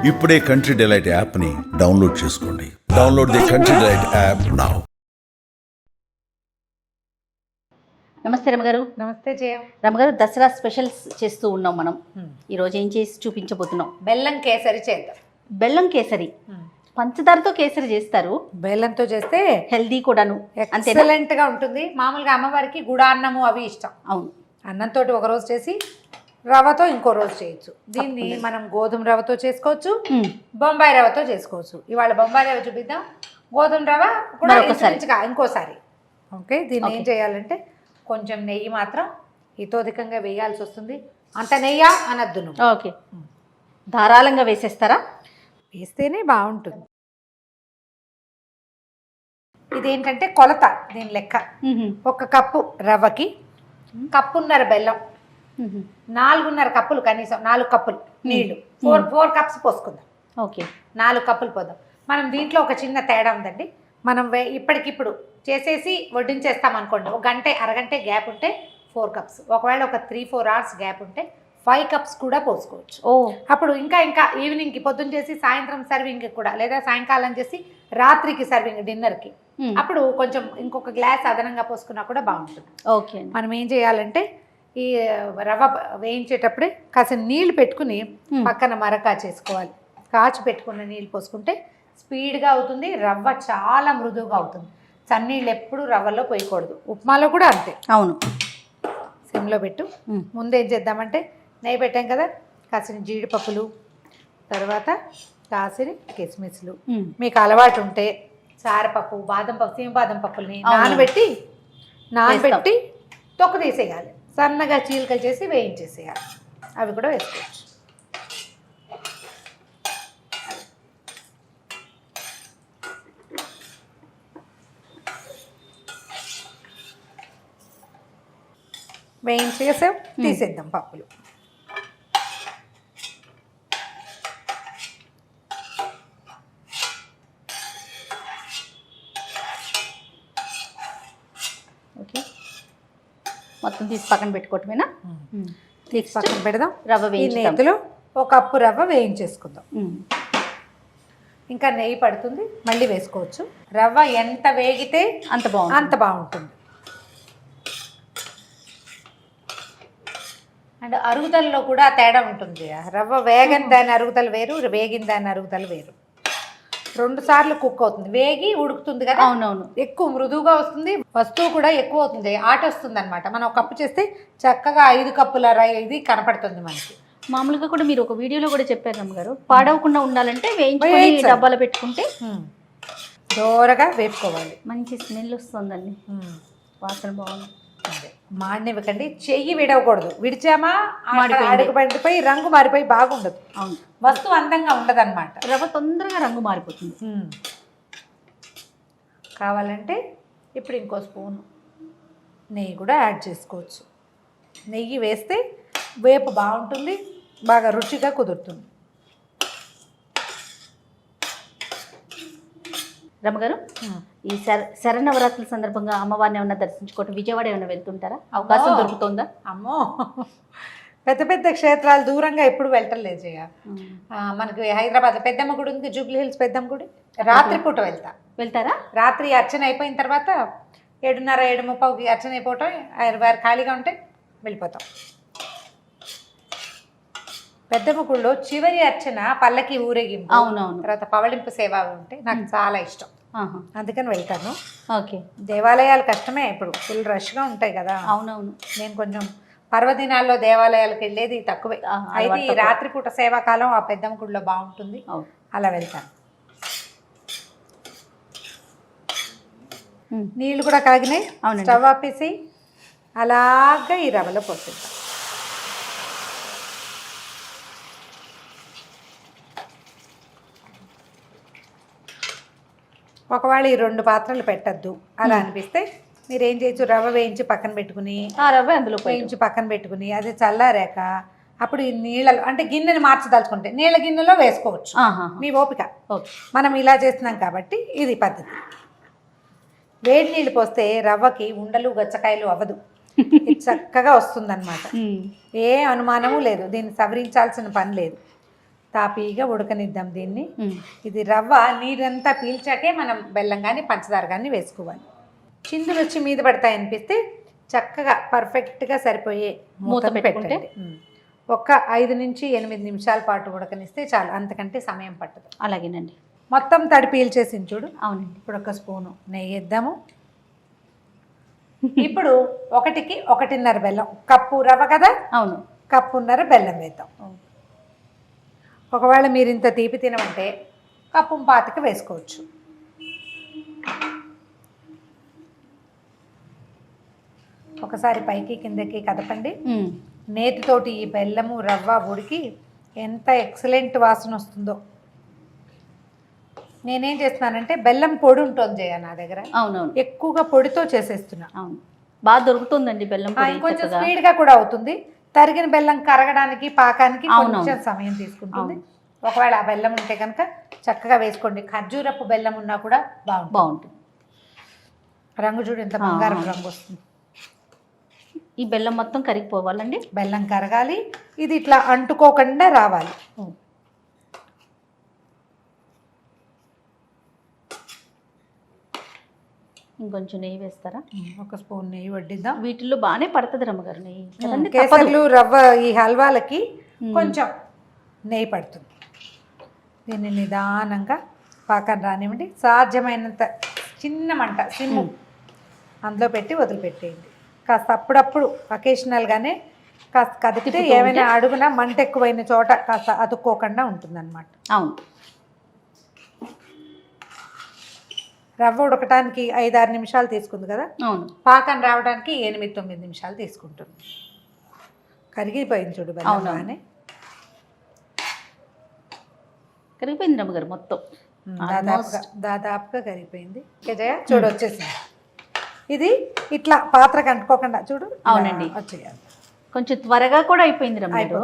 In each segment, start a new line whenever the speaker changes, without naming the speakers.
ఇప్పుడే country delight యాప్ని download చేసుకోండి. Download the country delight app now.
నమస్తే రమగారు.
నమస్తే జయ.
రమగారు, దసరా స్పెషల్స్ చేస్తూ ఉన్నాం మనం. ఈరోజు ఏం చేసి చూపించబోతున్నాం?
బెల్లం కేసరి చేద్దాం.
బెల్లం కేసరి. పంచదారతో కేసరి చేస్తారు,
బెల్లంతో చేస్తే
హెల్దీ కూడాను.
ఎక్సలెంట్ గా ఉంటుంది. మామూలుగా అమ్మవారికి గుడాన్నము అవి ఇష్టం.
అవును,
అన్నంతో ఒక రోజు చేసి రవ్వతో ఇంకో రోజు చేయొచ్చు. దీన్ని మనం గోధుమ రవ్వతో చేసుకోవచ్చు, బొంబాయి రవ్వతో చేసుకోవచ్చు. ఇవాళ బొంబాయి రవ్వ చూపిద్దాం, గోధుమ రవ్వ కూడా ఇంకోసారి. ఓకే, దీన్ని ఏం చేయాలంటే కొంచెం నెయ్యి మాత్రం హితోధికంగా వేయాల్సి వస్తుంది. అంత నెయ్యి అనద్దు నువ్వు.
ఓకే, ధారాళంగా వేసేస్తారా?
వేస్తేనే బాగుంటుంది. ఇదేంటంటే కొలత, దీని లెక్క 1 కప్పు రవ్వకి కప్పున్నర బెల్లం, 4.5 కప్పులు, కనీసం 4 కప్పులు నీళ్లు, 4 కప్స్ పోసుకుందాం.
ఓకే,
4 కప్పులు పోదాం. మనం దీంట్లో ఒక చిన్న తేడా ఉందండి. మనం ఇప్పటికిప్పుడు చేసేసి వడ్డించేస్తాం అనుకోండి, ఒక గంట అరగంట గ్యాప్ ఉంటే 4 కప్స్, ఒకవేళ ఒక 3-4 అవర్స్ గ్యాప్ ఉంటే 5 కప్స్ కూడా పోసుకోవచ్చు. అప్పుడు ఇంకా ఈవినింగ్కి పొద్దున్న చేసి సాయంత్రం సర్వింగ్ కూడా, లేదా సాయంకాలం చేసి రాత్రికి సర్వింగ్ డిన్నర్కి, అప్పుడు కొంచెం ఇంకొక గ్లాస్ అదనంగా పోసుకున్నా కూడా బాగుంటుంది.
ఓకే,
మనం ఏం చేయాలంటే ఈ రవ్వ వేయించేటప్పుడే కాస్త నీళ్లు పెట్టుకుని పక్కన మరక చేసుకోవాలి. కాచి పెట్టుకున్న నీళ్ళు పోసుకుంటే స్పీడ్గా అవుతుంది, రవ్వ చాలా మృదువుగా అవుతుంది. చన్నీళ్ళు ఎప్పుడు రవ్వలో పోయకూడదు. ఉప్మాలో కూడా అంతే.
అవును,
సిమ్లో పెట్టు. ముందేం చేద్దామంటే నెయ్యి పెట్టాం కదా, కాసిన జీడిపప్పులు, తర్వాత కాసిన కిస్మిస్లు, మీకు అలవాటు ఉంటే సారపప్పు, బాదం పప్పు, సీమబాదం పప్పుల్ని నానబెట్టి తొక్కు తీసేయాలి. సన్నగా చీలికలు చేసి వేయించేసేయాలి. అవి కూడా వేసుకోవచ్చు. వేయించేసాం, తీసేద్దాం పప్పులు.
ఓకే, మొత్తం తీసి పక్కన పెట్టుకోవటమేనా?
తీసి పక్కన పెడదాం.
రవ్వ
నేతిలో 1 కప్పు రవ్వ వేయించేసుకుందాం. ఇంకా నెయ్యి పడుతుంది, మళ్ళీ వేసుకోవచ్చు. రవ్వ ఎంత వేగితే అంత బాగుంటుంది. అండ్ అరుగుదలలో కూడా తేడా ఉంటుంది. రవ్వ వేగని దాని అరుగుదల వేరు, వేగిన దాని అరుగుదల వేరు. 2 సార్లు కుక్ అవుతుంది, వేగి ఉడుకుతుంది కదా.
అవునవును,
ఎక్కువ మృదువుగా వస్తుంది, వస్తువు కూడా ఎక్కువ అవుతుంది, ఆట వస్తుంది అనమాట. మనం 1 కప్పు చేస్తే చక్కగా 5 కప్పుల ఇది కనపడుతుంది మనకి.
మామూలుగా కూడా మీరు ఒక వీడియోలో కూడా చెప్పారు రమ్మగారు, పాడవకుండా ఉండాలంటే వేయించి డబ్బాలో పెట్టుకుంటే
దోరగా వేపుకోవాలి.
మంచి స్మెల్ వస్తుందండి, వాసన బాగుంది.
మాడినివ్వకండి, చెయ్యి విడవకూడదు. విడిచామా అడుగు పడిపోయి రంగు మారిపోయి బాగుండదు.
అవును,
వస్తువు అందంగా ఉండదు అనమాట.
రవ్వ తొందరగా రంగు మారిపోతుంది.
కావాలంటే ఇప్పుడు ఇంకో స్పూను నెయ్యి కూడా యాడ్ చేసుకోవచ్చు. నెయ్యి వేస్తే వేపు బాగుంటుంది, బాగా రుచిగా కుదురుతుంది.
రమ్మగారు, ఈ శరన్నవరాత్రుల సందర్భంగా అమ్మవారిని ఏమన్నా దర్శించుకోవటం, విజయవాడ ఏమైనా వెళ్తుంటారా? అవకాశం దొరుకుతుందా?
అమ్మో, పెద్ద పెద్ద క్షేత్రాలు దూరంగా ఎప్పుడు వెళ్ళటం జయ. మనకి హైదరాబాద్ పెద్దమ్మ గుడి ఉంది, జూబ్లీ హిల్స్ పెద్దమ్మ గుడి. రాత్రిపూట వెళ్తారా? రాత్రి అర్చన అయిపోయిన తర్వాత 7:30, 7:30కి అర్చన అయిపోవటం, వారు ఖాళీగా ఉంటే వెళ్ళిపోతాం. పెద్దమ్మ గుడిలో చివరి అర్చన పల్లకి ఊరేగింపు,
అవునవును,
తర్వాత పవళింపు సేవ ఉంటే నాకు చాలా ఇష్టం, అందుకని వెళ్తాను.
ఓకే,
దేవాలయాలు కష్టమే, ఇప్పుడు ఫుల్ రష్గా ఉంటాయి కదా.
అవునవును,
నేను కొంచెం పర్వదినాల్లో దేవాలయాలకు వెళ్ళేది తక్కువే. అయితే ఈ రాత్రిపూట సేవాకాలం ఆ పెద్దమ్మ గుడిలో బాగుంటుంది, అలా వెళ్తాను. నీళ్ళు కూడా కాగినాయి, స్టవ్ ఆపేసి అలాగా ఈ రవ్వలో పోసేద్దాం. ఒకవేళ ఈ 2 పాత్రలు పెట్టద్దు అలా అనిపిస్తే మీరు ఏం చేయొచ్చు, రవ్వ వేయించి పక్కన పెట్టుకుని,
రవ్వ అందులో
వేయించి పక్కన పెట్టుకుని, అది చల్లారాక అప్పుడు ఈ నీళ్ళలో, అంటే గిన్నెని మార్చదలుచుకుంటే నీళ్ళ గిన్నెలో వేసుకోవచ్చు, మీ ఓపిక. మనం ఇలా చేస్తున్నాం కాబట్టి ఇది పద్ధతి. వేడి నీళ్ళు పోస్తే రవ్వకి ఉండలు గచ్చకాయలు అవ్వదు, ఇది చక్కగా వస్తుందన్నమాట. ఏ అనుమానము లేదు, దీన్ని సవరించాల్సిన పని లేదు. తాపీగా ఉడకనిద్దాం దీన్ని.
ఉమ్.
ఇది రవ్వ నీరంతా పీల్చాకే మనం బెల్లం కానీ పంచదార కానీ వేసుకోవాలి. చిందులు వచ్చి మీద పడతాయి అనిపిస్తే చక్కగా పర్ఫెక్ట్గా సరిపోయే
మూత
మూత
పెట్టుకుంటే?
పెట్టండి. ఒక 5 నుంచి 8 నిమిషాల పాటు ఉడకనిస్తే చాలు, అంతకంటే సమయం పట్టదు.
అలాగేనండి.
మొత్తం తడి పీల్చేసింది చూడు.
అవునండి.
ఇప్పుడు ఒక స్పూను నెయ్యి వేద్దాము. ఇప్పుడు 1కి 1.5 బెల్లం, కప్పు రవ్వ కదా,
అవును.
కప్పున్నర బెల్లం వేద్దాం. ఒకవేళ మీరు ఇంత తీపి తినమంటే కప్పు పాతిక వేసుకోవచ్చు. ఒకసారి పైకి కిందకి కదపండి.
ఉమ్.
నేతితోటి ఈ బెల్లము రవ్వ ఉడికి ఎంత ఎక్సలెంట్ వాసన వస్తుందో. నేనేం చేస్తున్నానంటే బెల్లం పొడి ఉంటుంది జయ నా దగ్గర,
అవునవును.
ఎక్కువగా పొడితో చేసేస్తున్నా.
అవును, బాగా దొరుకుతుందండి బెల్లం పొడి
ఇంకొంచెం
చక్కగా.
స్పీడ్గా కూడా అవుతుంది. తరిగిన బెల్లం కరగడానికి పాకానికి
అవునవును.
కొంచెం సమయం తీసుకుంటుంది. ఒకవేళ ఆ బెల్లం ఉంటే కనుక చక్కగా వేసుకోండి. ఖర్జూరపు బెల్లం ఉన్నా కూడా
బాగుంటుంది.
రంగు చూడు ఎంత బంగారం రంగు వస్తుంది.
ఈ బెల్లం మొత్తం కరిగిపోవాలండి.
బెల్లం కరగాలి, ఇది ఇట్లా అంటుకోకుండా రావాలి.
ఇంకొంచెం నెయ్యి వేస్తారా?
ఒక స్పూన్ నెయ్యి వడ్డిద్దాం.
వీటిల్లో బాగానే పడుతుంది రమ్మగారు నెయ్యి కదండి, తప్పదు.
కేసర్లు రవ్వ ఈ హల్వాలకి కొంచెం నెయ్యి పడుతుంది. దీన్ని నిదానంగా పాకం రానివ్వండి. సాధ్యమైనంత చిన్న మంట సిమ్ము అందులో పెట్టి వదిలిపెట్టేయండి. కాస్త అప్పుడప్పుడు అకేషనల్గానే కాస్త కదిపితే ఏమైనా అడుగున మంట ఎక్కువైన చోట కాస్త అతుక్కోకుండా ఉంటుందన్నమాట.
అవును.
రవ్వ ఉడకటానికి 5-6 నిమిషాలు తీసుకుంది కదా,
అవును.
పాకం రావడానికి 8-9 నిమిషాలు తీసుకుంటుంది. కరిగిపోయింది చూడు బెల్లం బాగానే.
కరిగిపోయింది రమ్మగారు మొత్తం,
దాదాపుగా కరిగిపోయింది. జయ చూడు వచ్చేసింది. ఇది ఇట్లా పాత్రకు అంటుకోకుండా చూడు.
అవునండి,
వచ్చేయాలి.
కొంచెం త్వరగా కూడా అయిపోయింది రమ్మగారు.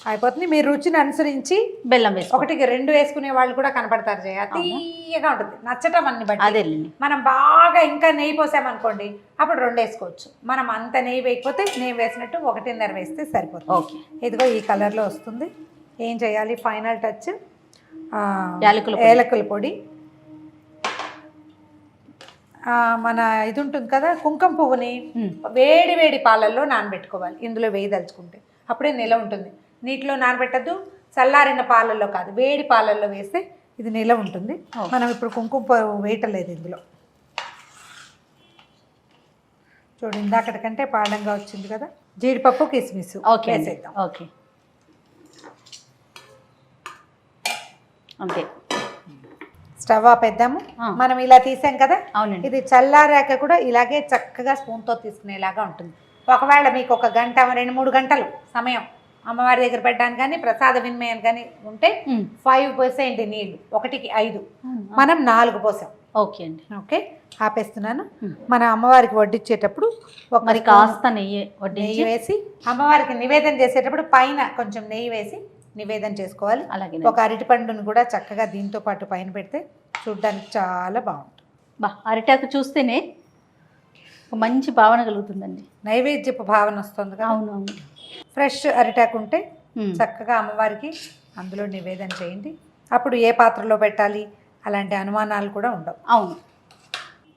అయిపోతుంది. మీరు రుచిని అనుసరించి
బెల్లం వేసి
1కి 2 వేసుకునే వాళ్ళు కూడా కనపడతారు జయ. తీయగా ఉంటుంది, నచ్చటం అన్ని బట్టి.
అదేలేండి.
మనం బాగా ఇంకా నెయ్యి పోసామనుకోండి అప్పుడు 2 వేసుకోవచ్చు. మనం అంత నెయ్యి వేయకపోతే నెయ్యి వేసినట్టు 1.5 వేస్తే సరిపోతుంది.
ఓకే.
ఇదిగో ఈ కలర్లో వస్తుంది. ఏం చేయాలి? ఫైనల్ టచ్
యాలకుల
పొడి. మన ఇది ఉంటుంది కదా కుంకుమ పువ్వుని వేడి వేడి పాలల్లో నానబెట్టుకోవాలి. ఇందులో వేయదలుచుకుంటే అప్పుడే నిలవ ఉంటుంది. నీటిలో నానబెట్టద్దు, చల్లారిన పాలల్లో కాదు, వేడి పాలల్లో వేస్తే ఇది నిలవ ఉంటుంది. మనం ఇప్పుడు కుంకుమ పువ్వు వేయటలేదు ఇందులో. చూడు ఇందాకటి కంటే పాడంగా వచ్చింది కదా. జీడిపప్పు కిస్మిస్ వేసేద్దాం.
ఓకే, అంతే.
స్టవ్ ఆపేద్దాము. మనం ఇలా తీసాం కదా,
అవునండి.
ఇది చల్లారాక కూడా ఇలాగే చక్కగా స్పూన్తో తీసుకునేలాగా ఉంటుంది. ఒకవేళ మీకు 1 గంట 2-3 గంటలు సమయం అమ్మవారి దగ్గర పెట్టడానికి కానీ ప్రసాద వినిమయం కానీ ఉంటే 5 పోసేయండి నీళ్ళు. 1కి 5, మనం 4 పోసాం.
ఓకే అండి.
ఓకే, ఆపేస్తున్నాను. మన అమ్మవారికి వడ్డించేటప్పుడు
మరి కాస్త నెయ్యి
వేసి అమ్మవారికి నివేదన చేసేటప్పుడు పైన కొంచెం నెయ్యి వేసి నివేదన చేసుకోవాలి.
అలాగే.
ఒక అరటిపండును కూడా చక్కగా దీంతో పాటు పైన పెడితే చూడడానికి చాలా బాగుంటుంది.
అరిటాకు చూస్తేనే ఒక మంచి భావన కలుగుతుందండి,
నైవేద్యపు భావన వస్తుంది కదా.
అవునవును.
ఫ్రెష్ అరిటాకు ఉంటే చక్కగా అమ్మవారికి అందులో నివేదన చేయండి. అప్పుడు ఏ పాత్రలో పెట్టాలి అలాంటి అనుమానాలు కూడా ఉండవు.
అవును.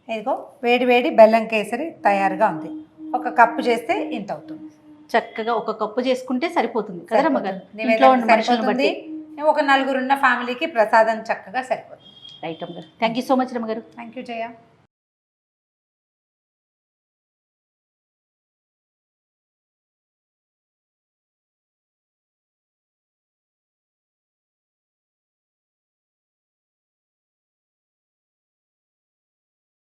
ఇదిగో వేడి వేడి బెల్లం కేసరి తయారుగా ఉంది. 1 కప్పు చేస్తే ఇంత అవుతుంది.
చక్కగా 1 కప్పు చేసుకుంటే సరిపోతుంది కదా రమ్మగారు.
సరిపోతుంది. ఒక 4 ఉన్న ఫ్యామిలీకి ప్రసాదం చక్కగా సరిపోతుంది.
రైట్ అమ్మగారు. థ్యాంక్ యూ సో మచ్ రమ్మగారు.
Thank you Jaya.